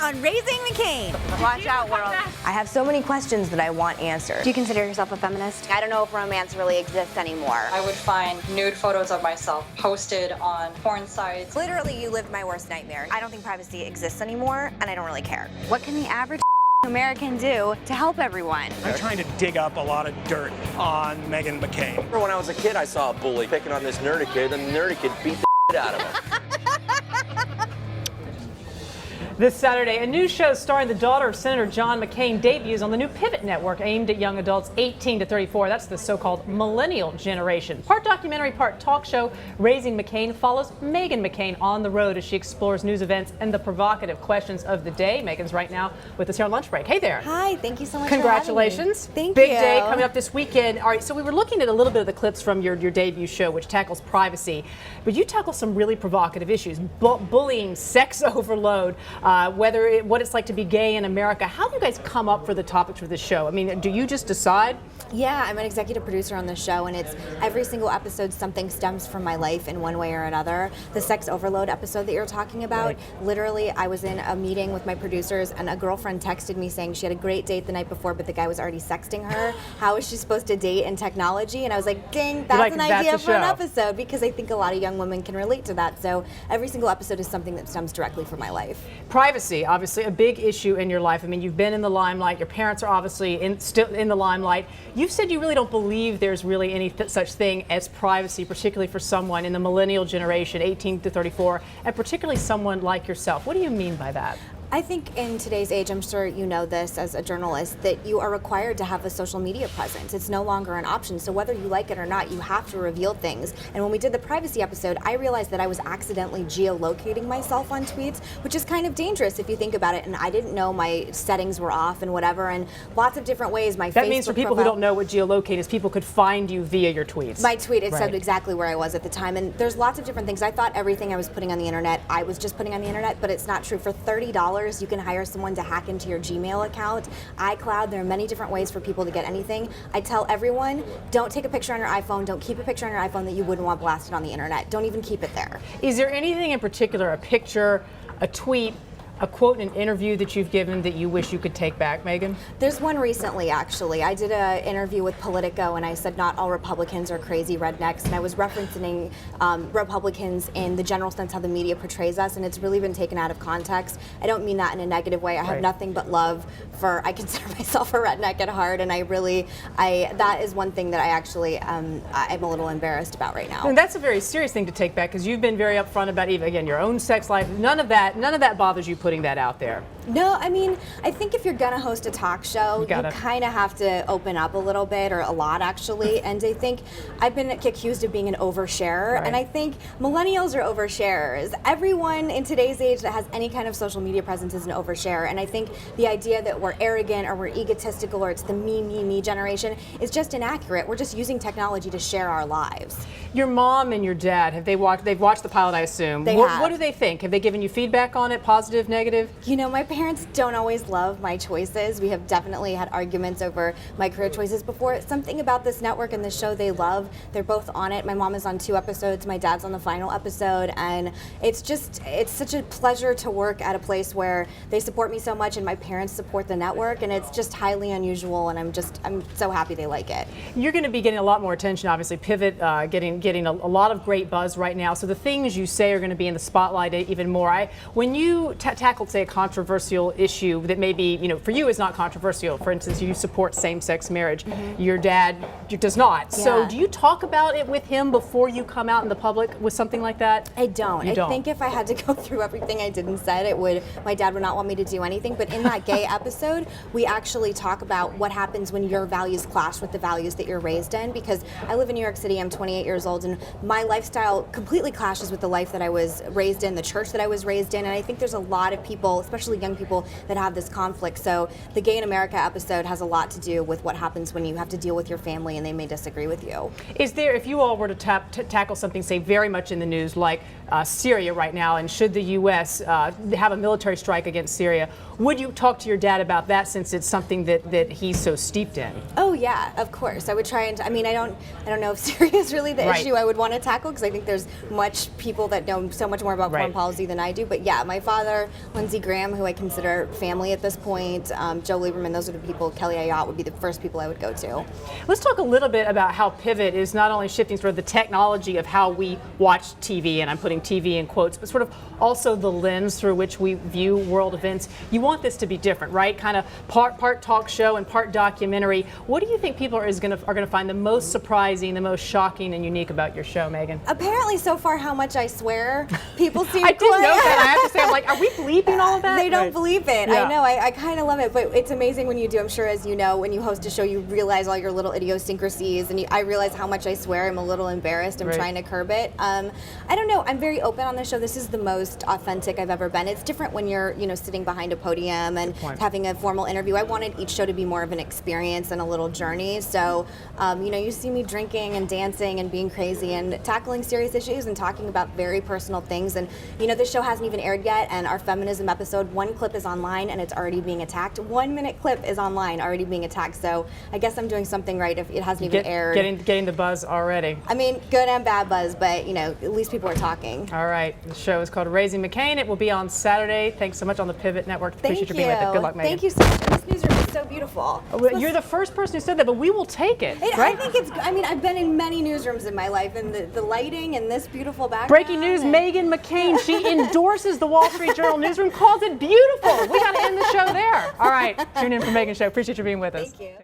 on Raising McCain. Watch out, world. I have so many questions that I want answered. Do you consider yourself a feminist? I don't know if romance really exists anymore. I would find nude photos of myself posted on porn sites. Literally, you lived my worst nightmare. I don't think privacy exists anymore, and I don't really care. What can the average American do to help everyone? I'm trying to dig up a lot of dirt on Meghan McCain. When I was a kid, I saw a bully picking on this nerdy kid, and the nerdy kid beat the shit out of him. This Saturday, a new show starring the daughter of Senator John McCain debuts on the new Pivot Network aimed at young adults 18 to 34. That's the so-called millennial generation. Part documentary, part talk show, Raising McCain follows Meghan McCain on the road as she explores news events and the provocative questions of the day. Meghan's right now with us here on lunch break. Hey there. Hi, thank you so much Congratulations. for having me. Big Thank you. day coming up this weekend. All right, so we were looking at a little bit of the clips from your debut show, which tackles privacy, but you tackle some really provocative issues, bullying, sex overload, what it's like to be gay in America. How do you guys come up for the topics for this show? I mean, do you just decide? Yeah, I'm an executive producer on the show, and it's every single episode something stems from my life in one way or another. The sex overload episode that you're talking about, Right. literally I was in a meeting with my producers and a girlfriend texted me saying she had a great date the night before, but the guy was already sexting her. How is she supposed to date in technology? And I was like, ding, that's like, an that's idea a for an show. episode, because I think a lot of young women can relate to that. So every single episode is something that stems directly from my life. Privacy, obviously a big issue in your life. I mean, you've been in the limelight. Your parents are obviously still in the limelight. You've said you really don't believe there's really any such thing as privacy, particularly for someone in the millennial generation, 18 to 34, and particularly someone like yourself. What do you mean by that? I think in today's age, I'm sure you know this as a journalist, that you are required to have a social media presence. It's no longer an option. So whether you like it or not, you have to reveal things. And when we did the privacy episode, I realized that I was accidentally geolocating myself on tweets, which is kind of dangerous if you think about it. And I didn't know my settings were off and whatever, and lots of different ways. My That Facebook means for people who don't know what geolocate is, people could find you via your tweets. My tweet, it said Right. exactly where I was at the time. And there's lots of different things. I thought everything I was putting on the internet, I was just putting on the internet, but it's not true. For $30, you can hire someone to hack into your Gmail account, iCloud. There are many different ways for people to get anything. I tell everyone, don't take a picture on your iPhone. Don't keep a picture on your iPhone that you wouldn't want blasted on the internet. Don't even keep it there. Is there anything in particular, a picture, a tweet, a quote in an interview that you've given that you wish you could take back, Meghan? There's one recently, actually. I did an interview with Politico, and I said not all Republicans are crazy rednecks, and I was referencing Republicans in the general sense how the media portrays us, and it's really been taken out of context. I don't mean that in a negative way. I have Right. nothing but love for, I consider myself a redneck at heart, and that is one thing that I actually, I'm a little embarrassed about right now. And that's a very serious thing to take back, because you've been very upfront about, even again, your own sex life. None of that bothers you putting that out there. No, I mean, I think if you're gonna host a talk show, you gotta. kind of have to open up a little bit, or a lot actually. And I think I've been accused of being an oversharer, Right. and I think millennials are oversharers. Everyone in today's age that has any kind of social media presence is an oversharer. And I think the idea that we're arrogant or we're egotistical or it's the me generation is just inaccurate. We're just using technology to share our lives. Your mom and your dad, they've watched the pilot, I assume. They what, have. what do they think? Have they given you feedback on it, positive, negative? You know, my parents don't always love my choices. We have definitely had arguments over my career choices before. Something about this network and this show they love. They're both on it. My mom is on 2 episodes. My dad's on the final episode. And it's such a pleasure to work at a place where they support me so much and my parents support the network. And it's just highly unusual. And I'm so happy they like it. You're going to be getting a lot more attention, obviously. Pivot, getting a lot of great buzz right now. So the things you say are going to be in the spotlight even more. When you tackled, say, a controversial issue that maybe, for you is not controversial. For instance, you support same-sex marriage. Mm-hmm. Your dad does not. Yeah. So do you talk about it with him before you come out in the public with something like that? I don't. You don't. I think if I had to go through everything I did and said, my dad would not want me to do anything. But in that gay episode, we actually talk about what happens when your values clash with the values that you're raised in. Because I live in New York City, I'm 28 years old, and my lifestyle completely clashes with the life that I was raised in, the church that I was raised in. And I think there's a lot of people, especially young people, that have this conflict. So the Gay in America episode has a lot to do with what happens when you have to deal with your family and they may disagree with you. Is there, if you all were to tackle something, say, very much in the news, like Syria right now, and should the U.S. Have a military strike against Syria, would you talk to your dad about that, since it's something that he's so steeped in? Oh yeah, of course. I would try and, I don't know if Syria is really the Right. issue I would want to tackle, because I think there's much people that know so much more about Right. foreign policy than I do. But yeah, my father, Lindsey Graham, who I consider family at this point. Joe Lieberman, those are the people. Kelly Ayotte would be the first people I would go to. Let's talk a little bit about how Pivot is not only shifting sort of the technology of how we watch TV, and I'm putting TV in quotes, but sort of also the lens through which we view world events. You want this to be different, right? Kind of part talk show and part documentary. What do you think people are going to find the most surprising, the most shocking and unique about your show, Megan? Apparently, so far, how much I swear. People seem I didn't know that. I have to say, I'm like, are we bleeping all of that? They don't believe it. Yeah. I know. I kind of love it, but it's amazing when you do. I'm sure, as you know, when you host a show, you realize all your little idiosyncrasies, and I realize how much I swear. I'm a little embarrassed. I'm trying to curb it. I don't know. I'm very open on this show. This is the most authentic I've ever been. It's different when you're, sitting behind a podium and having a formal interview. I wanted each show to be more of an experience and a little journey. So, you see me drinking and dancing and being crazy and tackling serious issues and talking about very personal things. And, this show hasn't even aired yet, and our feminism episode, one clip is online and it's already being attacked. 1 minute clip is online, already being attacked. So I guess I'm doing something right if it hasn't even aired. Getting the buzz already. I mean, good and bad buzz, but, at least people are talking. All right. The show is called Raising McCain. It will be on Saturday. Thanks so much on the Pivot Network. Appreciate you being with it. Good luck, Megan. Thank you so much. And this newsroom is so beautiful. You're the first person who said that, but we will take it. Right? I think I've been in many newsrooms in my life, and the lighting and this beautiful background. Breaking news, Meghan McCain, she endorses the Wall Street Journal newsroom, calls it beautiful. We got to end the show there. All right. Tune in for Megan's show. Appreciate you being with us. Thank you.